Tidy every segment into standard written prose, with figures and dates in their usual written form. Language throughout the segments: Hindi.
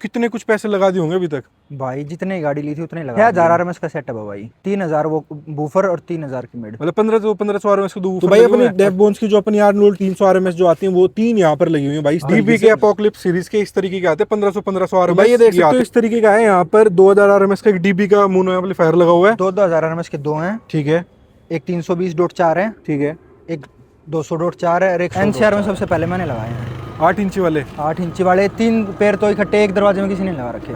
कितने कुछ पैसे लगा दिए होंगे अभी तक? भाई जितने गाड़ी ली थी उतने लगा 6000 आरएमएस का सेटअप है भाई। 3000 वो बूफर और 3000 की मिड। मतलब 1500 आरएमएस को दो। तो भाई अपनी डेव बोन्स की जो अपनी आर्नोल्ड 300 आरएमएस जो आती हैं वो 3 यहाँ पर लगी हुई है भाई। डीबी के एपोक्लिप्स सीरीज के इस तरीके के आते हैं 1500 आरएमएस। भाई ये देख सकते हो इस तरीके का है। यहाँ पर 2000 आरएमएस का एक डीबी का मोनो एम्पलीफायर लगा हुआ है। 2000 आरएमएस के दो हैं। ठीक है। एक 320.4 है। ठीक है। एक 200.4 है और एक एनसीआर में सबसे पहले मैंने लगाए हैं 8 इंची वाले। 8 इंची वाले 3 पेयर तो इकट्ठे एक दरवाजे में किसी ने लगा रखे।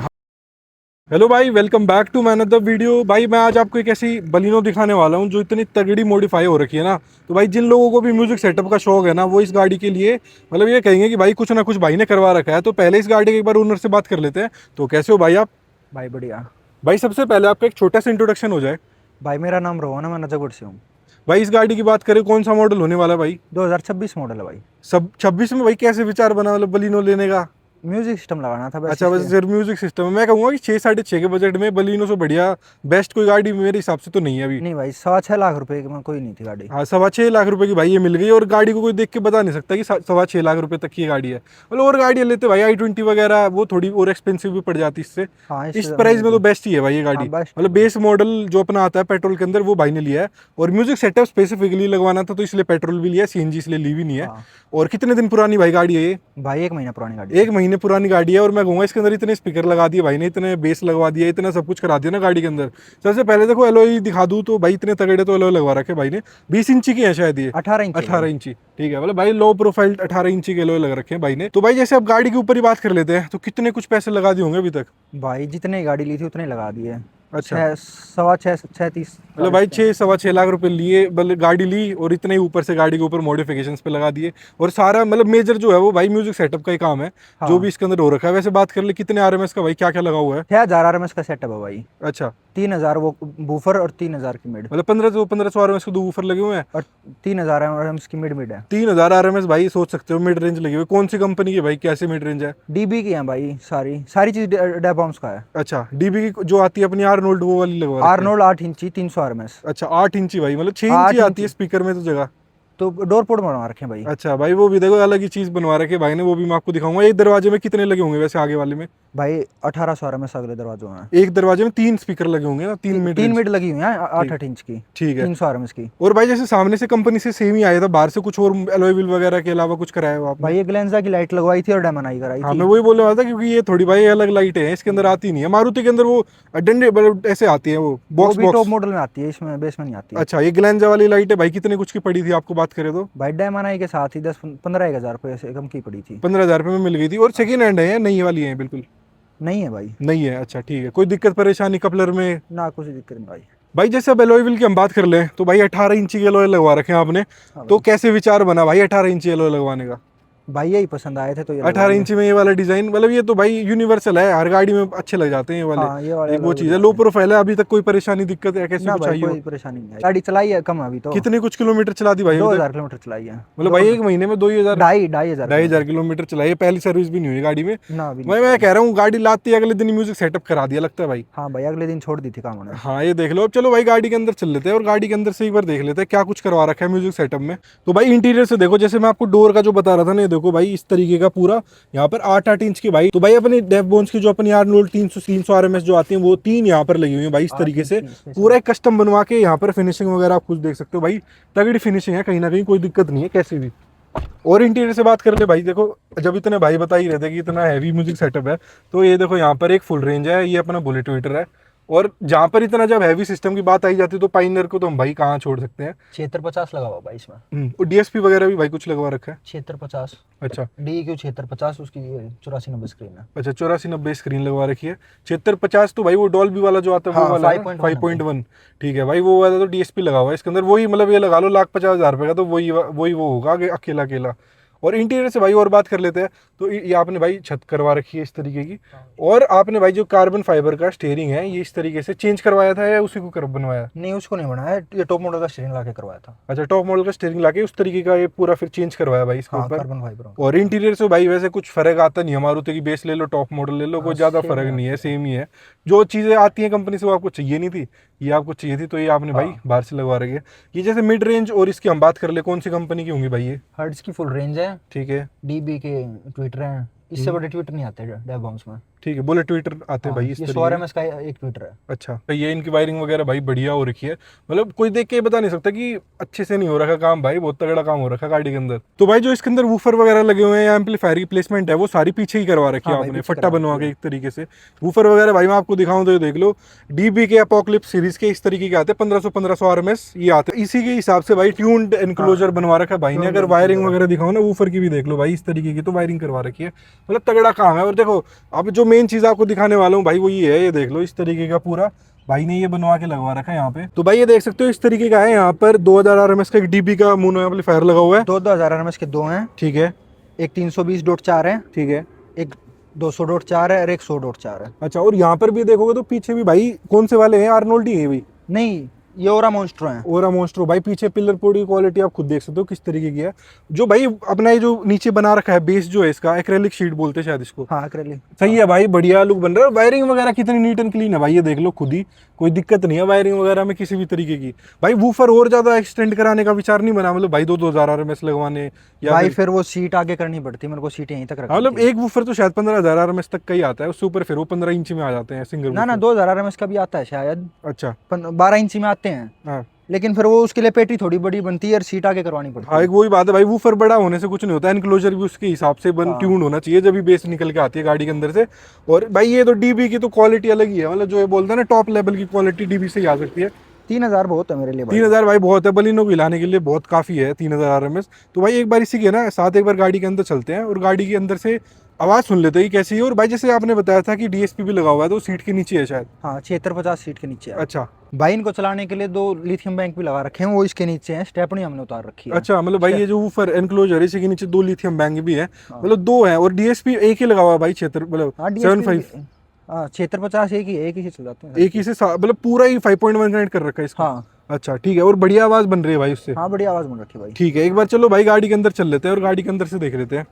हेलो भाई, welcome back to man the video. भाई मैं आज आपको एक ऐसी बलिनो दिखाने वाला हूँ जो इतनी तगड़ी मॉडिफाई हो रखी है ना। तो भाई जिन लोगों को भी म्यूजिक सेटअप का शौक है ना, वो इस गाड़ी के लिए मतलब ये कहेंगे कि भाई कुछ ना कुछ भाई ने करवा रखा है। तो पहले इस गाड़ी के एक बार ओनर से बात कर लेते हैं। तो कैसे हो भाई आप? भाई बढ़िया। भाई सबसे पहले आपका एक छोटा सा इंट्रोडक्शन हो जाए। भाई मेरा नाम रोहन है, मैं नजफगढ़ से हूँ। भाई इस गाड़ी की बात करें, कौन सा मॉडल होने वाला है भाई? 2026 मॉडल है भाई। सब 26 में भाई कैसे विचार बना मतलब बलिनो लेने का? म्यूजिक सिस्टम लगाना था बस। अच्छा, बस सिर्फ म्यूजिक सिस्टम है। मैं कहूँगा कि 6-6.5 के बजट में बलिनो से बढ़िया बेस्ट कोई गाड़ी मेरे हिसाब से तो नहीं है अभी। नहीं भाई, 6.5 लाख रुपए में कोई नहीं थी गाड़ी। हाँ, 6.25 लाख रुपए की भाई ये मिल गई। और गाड़ी को कोई देख के बता नहीं सकता कि 6.25 लाख रुपए तक की ये गाड़ी है। मतलब और गाड़ियाँ लेते भाई i20 वगैरह, वो थोड़ी और एक्सपेंसिव भी पड़ जाती इससे। हाँ, इस प्राइस में तो बेस्ट ही है भाई ये गाड़ी। हाँ, best मतलब बेस मॉडल जो अपना आता है पेट्रोल के अंदर, वो भाई ने लिया है। और म्यूजिक सेटअप स्पेसिफिकली लगवाना था तो इसलिए पेट्रोल भी लिया, सीएनजी इसलिए ली भी नहीं है। हाँ। और कितने दिन पुरानी भाई गाड़ी है ये? भाई 1 महीना पुरानी गाड़ी। 1 महीने पुरानी गाड़ी है। और मैं कहूँगा इसके अंदर इतने स्पीकर लगा दिए भाई ने, इतने बेस लगवा दिया, इतना सब कुछ करा दिया ना गाड़ी के अंदर। सबसे पहले देखो एलॉय दिखा दूं तो भाई इतने तगड़े तो एलॉय लगवा रखे भाई ने। 20 इंची की है शायद ये। 18 इंच। 18 इंची, ठीक है। मतलब भाई लो प्रोफाइल 18 इंची के एलॉय लग रखे हैं भाई ने। तो भाई जैसे अब गाड़ी के ऊपर ही बात कर लेते हैं, तो कितने कुछ पैसे लगा दिए होंगे अभी तक? भाई जितने गाड़ी ली थी उतने लगा दिए। अच्छा। 6.25 मतलब भाई 6-6.25 लाख रुपए लिए, मतलब गाड़ी ली और इतने ही ऊपर से गाड़ी के ऊपर मॉडिफिकेशंस पे लगा दिए। और सारा मतलब मेजर जो है वो भाई म्यूजिक सेटअप का ही काम है। हाँ। जो भी इसके अंदर हो रखा है। वैसे बात कर ले कितने आरएमएस का भाई क्या क्या लगा हुआ है? 6000 आरएमएस का सेटअप है भाई। अच्छा। 3000 वो बूफर और 3000 की मिड। मतलब 1500 आरएमएस के दो वूफर लगे हुए हैं। और 3000 आरएमएस की मिड है। 3000 आरएमएस भाई, सोच सकते हो मिड रेंज लगी हुई। कौन सी कंपनी की भाई, कैसे मिड रेंज है? डीबी की है भाई, सारी सारी चीज डेबॉम्स का है। अच्छा, डीबी की जो आती है अपनी आर्नोल्ड, वो वाली लगवा रखी है। आर्नोल्ड 8 इंची 300 आरएमएस। अच्छा, 8 इंची भाई, मतलब 6 8 इंची आती है इंची। स्पीकर में तो जगह। तो डोर पोर्ट बनवा रखे हैं भाई। अच्छा भाई, वो भी देखो अलग ही चीज बनवा रखे भाई ने, वो भी मैं आपको दिखाऊंगा। एक दरवाजे में कितने लगे होंगे वैसे आगे वाले में? भाई 1800 आरएमएस अगले दरवाजों में। एक दरवाजे में 3 स्पीकर लगे होंगे ना, 3 मिड 3 रेंज। मिड लगी हुई है 8 इंच की। ठीक है। 300 आरएमएस की। और भाई जैसे सामने से कंपनी से सेम ही आया था, बाहर से कुछ और एलॉय व्हील वगैरह के अलावा कुछ कराया हो आपने? भाई ये ग्लेंजा की लाइट लगवाई थी और डायमंड आई कराई हाँ, थी। मैं वही बोलने वाला था, क्योंकि ये थोड़ी भाई अलग लाइट है, इसके अंदर आती नहीं है। मारुति के अंदर वो डंडे मतलब ऐसे आती है, वो वो बॉक्स भी टॉप बॉक्स। मॉडल में आती है, इसमें बेस में नहीं आती है। अच्छा, ये ग्लैंजा वाली लाइट है भाई, कितने कुछ की पड़ी थी आपको बात करें तो? भाई डायमंड आई के साथ ही 10-15 रुपये से कम की पड़ी थी। 15,000 रुपये में मिल गई थी। और सेकेंड हैंड है, नई वाली है बिल्कुल? नहीं है भाई। नहीं है, अच्छा ठीक है। कोई दिक्कत परेशानी कपलर में? ना कुछ दिक्कत नहीं भाई। भाई जैसे अब एलॉय व्हील की हम बात कर लें तो भाई 18 इंची के एलॉय लगवा रखे हैं आपने। हाँ तो भाई। कैसे विचार बना भाई 18 इंची एलॉय लगवाने का? भाई यही पसंद आए थे तो ये 18 इंची में ये वाला डिजाइन, मतलब ये तो भाई यूनिवर्सल है, हर गाड़ी में अच्छे लग जाते हैं ये वाले। हाँ, ये वाले एक वो अलग चीज है, अलग लो आते हैं। प्रोफाइल है। अभी तक कोई परेशानी दिक्कत है कैसी ना कुछ भाई, आई हो? कोई परेशानी नहीं आई। गाड़ी चलाई है कम अभी तो। कितने कुछ किलोमीटर चला दी भाई अभी तक? 2000 किलोमीटर चलाई है। मतलब भाई 1 महीने में 2000 2,500 2,500 किलोमीटर चलाई है। पहली सर्विस भी नहीं हुई गाड़ी में। ना अभी मैं कह रहा हूँ गाड़ी लाते ही अगले दिन म्यूजिक सेटअप करा दिया लगता है भाई। हाँ भाई, अगले दिन छोड़ दी थी काम उन्होंने। हाँ, ये देख लो। अब चलो भाई गाड़ी के अंदर चल लेते हैं और गाड़ी के अंदर से एक बार देख लेते हैं क्या कुछ करवा रखा है म्यूजिक सेटअप में। तो भाई इंटीरियर से देखो, जैसे मैं आपको डोर का जो बता रहा था ना, ये देखो भाई इस तरीके का पूरा यहाँ पर 8-8 इंच की भाई। तो भाई अपनी डेव बोन्स की जो अपनी आर्नोल्ड 300 आरएमएस जो आती है, वो 3 यहाँ पर लगी हुई है भाई इस तरीके से। पूरा एक कस्टम बनवा के यहाँ पर फिनिशिंग वगैरह आप खुद देख सकते हो भाई। तगड़ी फिनिशिंग है, कहीं ना कहीं कोई दिक्कत नहीं है कैसी भी। और इंटीरियर से बात कर ले भाई, देखो जब इतने भाई बता ही रहे थे कि इतना हैवी म्यूजिक सेटअप है, तो ये देखो यहाँ पर एक फुल रेंज है, ये अपना बुलेट वीटर है। और जहाँ पर इतना जब हैवी सिस्टम की बात आई जाती है तो पाइनर को तो हम भाई कहाँ छोड़ सकते हैं। 7650 लगा हुआ भाई इसमें। और डीएसपी वगैरह भी भाई कुछ लगवा रखा है। 7650। अच्छा। DQ 7650, उसकी 8490 स्क्रीन है। अच्छा, 8490 स्क्रीन लगवा रखी है। 7650 तो भाई वो डॉल्बी वाला जो आता है, वो हाँ, वाला 5.1। ठीक है भाई, वो वाला तो डीएसपी लगा हुआ है इसके अंदर। वही मतलब ये लगा लो 1,50,000 रुपये का, तो वही वो होगा अकेला अकेला। और इंटीरियर से भाई और बात कर लेते हैं, तो ये आपने भाई छत करवा रखी है इस तरीके की। और आपने भाई जो कार्बन फाइबर का स्टीयरिंग है, ये इस तरीके से चेंज करवाया था या उसी को कर बनवाया? नहीं, उसको नहीं बनाया, ये टॉप मॉडल का स्टीयरिंग लाके करवाया था। अच्छा, टॉप मॉडल का स्टीयरिंग लाके उस तरीके का ये पूरा फिर चेंज करवाया भाई इसके हाँ, ऊपर। Carbon fibre. और इंटीरियर से भाई वैसे कुछ फर्क आता नहीं है। मारुति की बेस ले लो, टॉप मॉडल ले लो, कोई ज़्यादा सेम फर्क ही नहीं है, आती सेम ही है। जो चीज़ें आती हैं कंपनी से वो आपको चाहिए नहीं थी, ये आपको चाहिए थी, तो ये आपने भाई बाहर से लगवा रखी है। ये जैसे मिड रेंज और इसकी हम बात कर ले, कौन सी कंपनी की होंगी भाई ये? हर्ट्ज की फुल रेंज है। ठीक है। DB के ट्विटर हैं, इससे बड़े ट्विटर नहीं आते डेव बॉम्स में। ठीक है, बुलेट ट्विटर आते हैं भाई इस ये तरीके 100 के। RMS का एक ट्विटर है। अच्छा, तो ये इनकी वायरिंग वगैरह भाई बढ़िया हो रखी है, मतलब कोई देख के बता नहीं सकता कि अच्छे से नहीं हो रखा काम भाई, बहुत तगड़ा काम हो रखा है गाड़ी के अंदर। तो भाई जो इसके अंदर वूफर वगैरह लगे हुए हैं या एम्पलीफायर की प्लेसमेंट है वो सारी पीछे ही करवा रखी है हाँ भाई, आपने, पीछे फट्टा करवा बनवा रखी के है। एक तरीके से। वूफर वगैरह भाई मैं आपको दिखाऊं तो ये देख लो, डीबी के अपोक्लिप्स सीरीज के इस तरीके के आते हैं, 1500 RMS ये आते हैं। इसी के हिसाब से भाई ट्यून्ड एनक्लोजर बनवा रखा है भाई ने। tuned अगर वायरिंग enclosure वगैरह दिखाओ ना वूफर की भी देख लो भाई, इस तरीके की तो वायरिंग करवा रखी है, मतलब तगड़ा काम है। और देखो अब जो मेन चीज आपको दिखाने वाला हूँ भाई वो ये है, ये देख लो इस तरीके का पूरा भाई ने ये बनवा के लगवा रखा है यहाँ पे। तो भाई ये देख सकते हो इस तरीके का है, यहाँ पर 2000 RMS का एक डीबी का मोनो एम्पलीफायर लगा हुआ है। 2000 RMS के 2 हैं, ठीक है, एक 320.4 है, ठीक है। एक 200.4 है और एक 100.4 है। अच्छा, और यहाँ पर भी देखोगे तो पीछे भी भाई कौन से वाले हैं, आर्नोल्ड ही है भाई, नहीं, ये ओरा मॉन्स्ट्रो है। ओरा मोस्ट्रो। भाई पीछे पिलर पोर्ट की क्वालिटी आप खुद देख सकते हो किस तरीके की है। जो भाई अपना ये जो नीचे बना रखा है बेस जो है इसका, एक्रेलिक शीट बोलते हैं शायद इसको। हाँ, एक्रेलिक। सही है भाई, बढ़िया लुक बन रहा है। वायरिंग वगैरह कितनी नीट एंड क्लीन है भाई, ये देख लो खुद ही, कोई दिक्कत नहीं है वायरिंग वगैरह में किसी भी तरीके की। भाई वूफर और ज्यादा एक्सटेंड कराने का विचार नहीं बना, मतलब भाई 2000 RMS लगवाने या भाई फिर फिर वो सीट आगे करनी पड़ती, मेरे को सीट यहीं तक रखनी मतलब थी। एक वूफर तो शायद 15,000 RMS तक का ही आता है, उससे ऊपर फिर वो 15 इंच में आ जाते हैं सिंगल ना 2000 RMS का भी आता है शायद, अच्छा 12 इंची में आते हैं, हाँ लेकिन फिर वो उसके लिए पेटी थोड़ी बड़ी बनती है और सीट आगे करवानी पड़ती हाँ, है। एक वही बात है भाई, वूफर बड़ा होने से कुछ नहीं होता, एनक्लोजर भी उसके हिसाब से बन हाँ। ट्यून होना चाहिए जब भी बेस निकल के आती है गाड़ी के अंदर से। और भाई ये तो डीबी की तो क्वालिटी अलग ही है, मतलब जो ये बोलते हैं ना टॉप लेवल की क्वालिटी डीबी से ही आ सकती है। 3000 बहुत है मेरे लिए भाई। 3000 भाई बहुत है, बलिनो को हिलाने के लिए बहुत काफी है 3000 RMS। तो भाई एक बार इसी के ना साथ एक बार गाड़ी के अंदर चलते हैं और गाड़ी के अंदर से आवाज सुन लेते हैं कि कैसी है। और भाई जैसे आपने बताया था कि डीएसपी भी लगा हुआ है तो सीट के नीचे है शायद। हाँ, 76-50 सीट के नीचे है। अच्छा भाई इनको चलाने के लिए 2 लिथियम बैंक भी लगा रखे हैं, वो इसके नीचे हैं, स्टेपनी हमने उतार रखी है। अच्छा, मतलब भाई ये जो वूफर एनक्लोजर है इसी के नीचे 2 लिथियम बैंक भी है, हाँ। मतलब 2 है। और डीएसपी एक ही लगा हुआ है भाई, 76 मतलब हाँ, 75 हाँ 76-50 एक ही से चल जाते हैं। एक ही से मतलब पूरा ही 5.1 कनेक्ट कर रखा है इसका। हाँ अच्छा ठीक है, और बढ़िया आवाज बन रही है भाई उससे। हाँ, बढ़िया आवाज बन रखी है भाई। ठीक है, एक बार चलो भाई गाड़ी के अंदर चल लेते हैं और गाड़ी के अंदर से देख लेते हैं।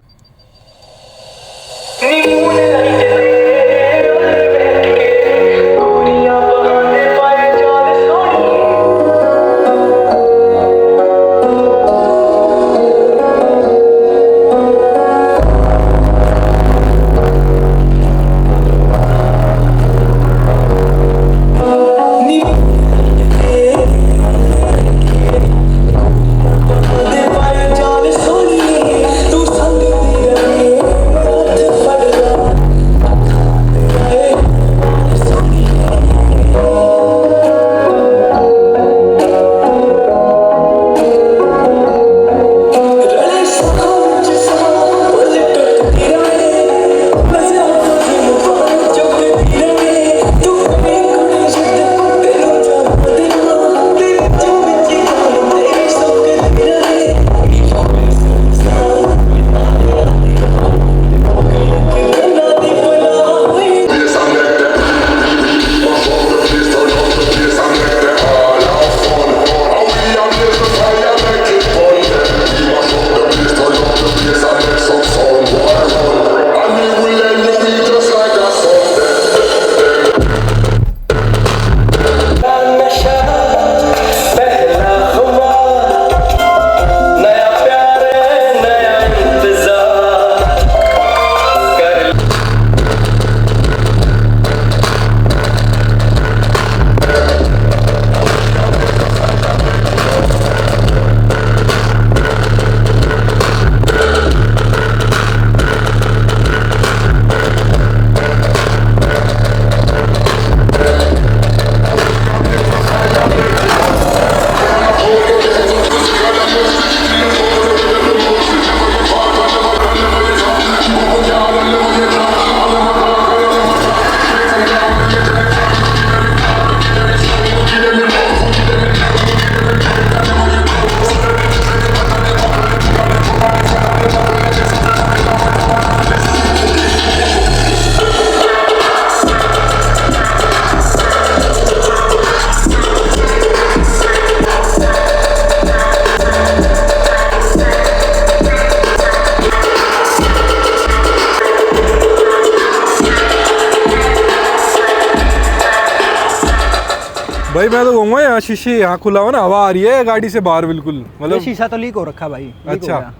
भाई मैं तो कहूँगा यहाँ शीशे यहाँ खुला हुआ ना, हवा आ रही है गाड़ी से बाहर बिल्कुल, ये मतलब शीशा तो लीक हो रखा है भाई, लीक हो अच्छा गया।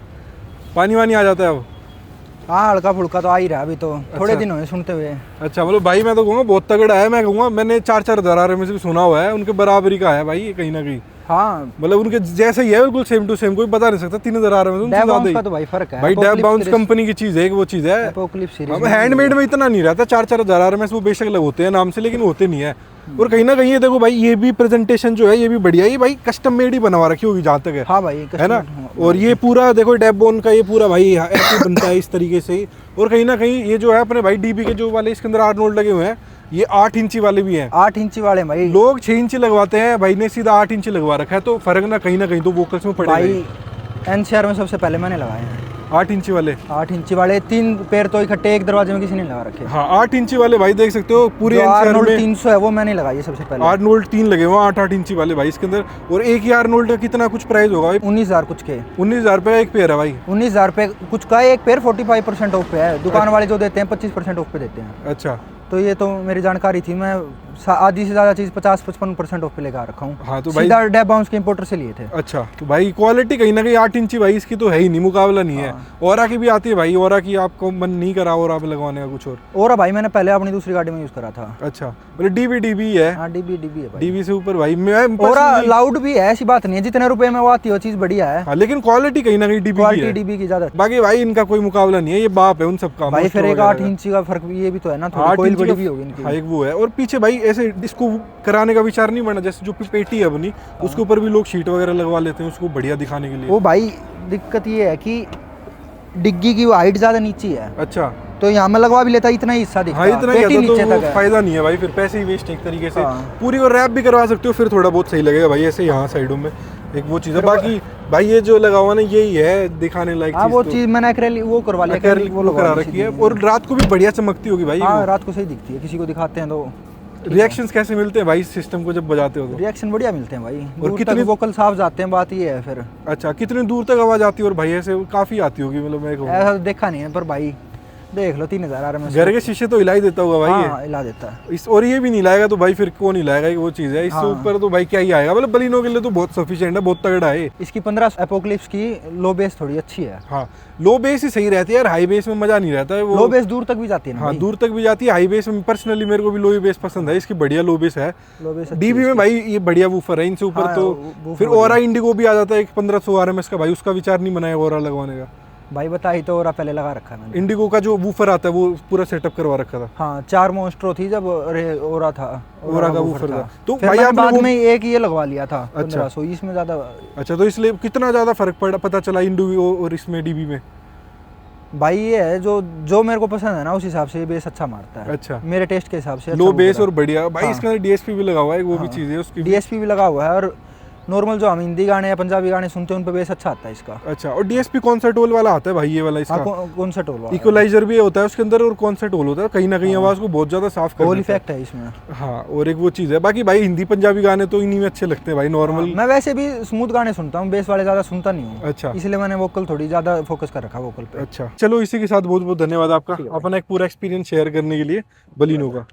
पानी वानी आ जाता है अब। हाँ हल्का फुल्का तो आ ही रहा अभी तो, थोड़े अच्छा। दिन हुए सुनते हुए। अच्छा मतलब भाई मैं तो कहूँगा बहुत तगड़ा है, मैं कहूँगा मैंने 4-4 हज़ार में से भी सुना हुआ है, उनके बराबरी का है भाई ये कहीं ना कहीं, हाँ मतलब उनके जैसे ही है बिल्कुल सेम टू सेम, कोई बता नहीं सकता 3,000 में, उनसे डैब ज्यादा बाउंस ही का तो भाई फर्क है। भाई डैब बाउंस कंपनी की चीज़ है, एक वो चीज़ है। एपोक्लिप्स सीरीज अब हैंडमेड में इतना नहीं रहता, 4-4 हज़ार में वो बेशक लग होते हैं नाम से, लेकिन होते नहीं है। और कहीं ना कहीं ये देखो भाई ये भी प्रेजेंटेशन जो है ये भी बढ़िया है, ये भाई कस्टम मेड ही बनवा रखी होगी जहाँ तक है। हाँ भाई है ना। customer- और ये पूरा देखो डैबबोन का ये पूरा भाई ऐसे बनता है इस तरीके से ही। और कहीं ना कहीं ये जो है अपने भाई डीबी के जो वाले इसके अंदर आर्नोल्ड लगे हुए हैं, ये 8 इंची वाले भी हैं। 8 इंची वाले भाई। लोग 6 इंची लगवाते हैं, भाई ने सीधा 8 इंची लगवा रखा है, तो फर्क ना कहीं तो वोकल्स में पड़ेगा ही। भाई एनसीआर में सबसे पहले मैंने लगाए हैं 8 इंची वाले। 8 इंची वाले, 3 पैर तो इकट्ठे एक दरवाजे में किसी ने लगा रखे। हाँ 8 इंची वाले भाई देख सकते हो पूरे जो एनसीआर आर्नोल्ड में 300 है वो मैंने लगाई है सबसे पहले। आर्नोल्ड 3 लगे हुए 8-8 इंची वाले भाई इसके अंदर। और एक ही आर्नोल्ड का कितना कुछ प्राइस होगा भाई? 19,000 कुछ के। 19,000 रुपये का एक पेयर है भाई। 19,000 रुपये कुछ का एक पेयर 45% ऑफ पे है, दुकान वाले जो देते हैं 25% ऑफ पे देते हैं। अच्छा तो ये तो मेरी जानकारी थी, मैं आधी से ज़्यादा चीज़ 50-55% ऑफ पे लेकर रखा हूँ। हाँ, तो भाई- सीधा डैब बाउंस के इंपोर्टर से लिए थे। अच्छा तो भाई क्वालिटी कहीं ना कहीं 8 इंची भाई इसकी तो है ही नहीं, मुकाबला नहीं है। ओरा की भी आती है भाई, ओरा की आपको मन नहीं करा ओरा पे लगवाने का कुछ और भाई मैंने पहले अपनी दूसरी गाड़ी में यूज़ करा था। अच्छा मतलब डीबी है। हाँ डीबी है भाई। डीबी से ऊपर भाई मैं और personally- लाउड भी है, ऐसी बात नहीं है, जितने रुपए में वो आती है वो चीज़ बढ़िया है। हाँ, लेकिन क्वालिटी कहीं ना कहीं डीबी की क्वालिटी है। डीबी की ज़्यादा। बाकी भाई इनका कोई मुकाबला नहीं है, ये बाप है उन सब का। भाई फिर Monster एक वगैरह 8 का। इंची का फर्क भी, ये भी तो है ना, थोड़ी 8 कोईल इंची बड़ी का- भी होगी इनकी। हाँ एक वो है। और पीछे भाई ऐसे इसको कराने का विचार नहीं बना, जैसे जो पेटी है अपनी उसके ऊपर भी लोग शीट वगैरह लगवा लेते हैं उसको बढ़िया दिखाने के लिए। वो भाई दिक्कत ये है कि डिग्गी की हाइट ज़्यादा नीचे है, अच्छा तो यहाँ में लगवा भी लेता इतना ही हिस्सा दिखता हाँ इतना पेटी ही नीचे तो तक है। फायदा नहीं है भाई, फिर पैसे ही वेस्ट एक तरीके से। हाँ। पूरी को रैप भी करवा सकते हो, फिर थोड़ा बहुत सही लगेगा भाई ऐसे यहाँ साइडों में, एक वो चीज़ है। बाकी भाई ये जो लगा हुआ ना यही है दिखाने लायक हाँ वो चीज़ मैंने एक्रेलिक वो करवा लिया, acrylic वो करा रखी है। और रात को भी बढ़िया चमकती होगी भाई। हाँ रात को सही दिखती है, किसी को दिखाते हैं तो। रिएक्शंस कैसे मिलते हैं भाई इस सिस्टम को जब बजाते हो तो? रिएक्शन बढ़िया मिलते हैं भाई, और दूर कितनी- तक वोकल साफ जाते हैं, बात ये है फिर। अच्छा कितनी दूर तक आवाज आती है? और भाई ऐसे काफी आती होगी, मतलब मैं कहूँगा ऐसा तो देखा नहीं है, पर भाई देख लो 3,000 में घर के शीशे तो हिला ही देता होगा भाई ये। हाँ हिला देता है। इस और ये भी नहीं लाएगा तो भाई फिर कौन ही लाएगा, वो चीज़ है। इससे हाँ। ऊपर तो भाई क्या ही आएगा, मतलब बलिनो के लिए तो बहुत सफिशिएंट है, बहुत तगड़ा है। इसकी 15 एपोक्लिप्स की लो बेस थोड़ी अच्छी है। हाँ लो बेस ही सही रहती है यार, हाई बेस में मजा नहीं रहता है वो। लो बेस दूर तक भी जाती है ना हाँ भाई। दूर तक भी जाती है। हाई बेस में पर्सनली मेरे को भी लो बेस पसंद है, इसकी बढ़िया लो बेस है। लो बेस अच्छी डीबी है में भाई ये बढ़िया वूफर है, इनसे ऊपर हाँ, तो वूफर फिर बढ़िया। ओरा इंडिगो भी आ जाता है एक 1500 RMS का भाई, उसका विचार नहीं बनाया ओरा लगवाने का। भाई बताई तो, और पहले लगा रखा है मैंने। इंडिगो का जो वूफर आता है वो पूरा सेटअप करवा रखा था। हाँ 4 मोस्ट्रो थी जब ओरा था, ओरा का वूफर था। तो फिर भाई मैंने आपने बाद वो- में एक ये लगवा लिया था अच्छा। 1500, इसमें ज़्यादा। अच्छा तो इसलिए कितना ज़्यादा फर्क पता चला इंडिगो और इसमें डीबी में? भाई ये है जो जो मेरे को पसंद है ना उस हिसाब से ये बेस अच्छा मारता है। अच्छा। मेरे टेस्ट के हिसाब से लो बेस और बढ़िया भाई। हाँ। इसके अंदर डीएसपी भी लगा हुआ है, वो भी चीज़ है उसकी। डीएसपी भी लगा हुआ है, और नॉर्मल जो हम हिंदी गाने या पंजाबी गाने सुनते हैं उन पे बेस अच्छा आता है इसका। अच्छा और डीएसपी कौन सा टोल वाला आता है भाई? ये वाला इसका हाँ कौन सा टोल वाला? इक्वलाइजर भी होता है उसके अंदर, और कौन सा टोल होता है कहीं ना कहीं आवाज़ को बहुत ज़्यादा साफ कर होल देता है। इफेक्ट है इसमें। हाँ और एक वो चीज़ है। बाकी भाई हिंदी पंजाबी गाने तो इन्हीं में अच्छे लगते हैं भाई नॉर्मल। मैं वैसे भी स्मूथ गाने सुनता हूँ, बेस वाले ज़्यादा सुनता नहीं हूँ। अच्छा। इसलिए मैंने वोकल थोड़ी ज़्यादा फोकस कर रखा वोकल पे। अच्छा चलो इसी के साथ बहुत बहुत धन्यवाद आपका अपना एक पूरा एक्सपीरियंस शेयर करने के लिए बलिनो का।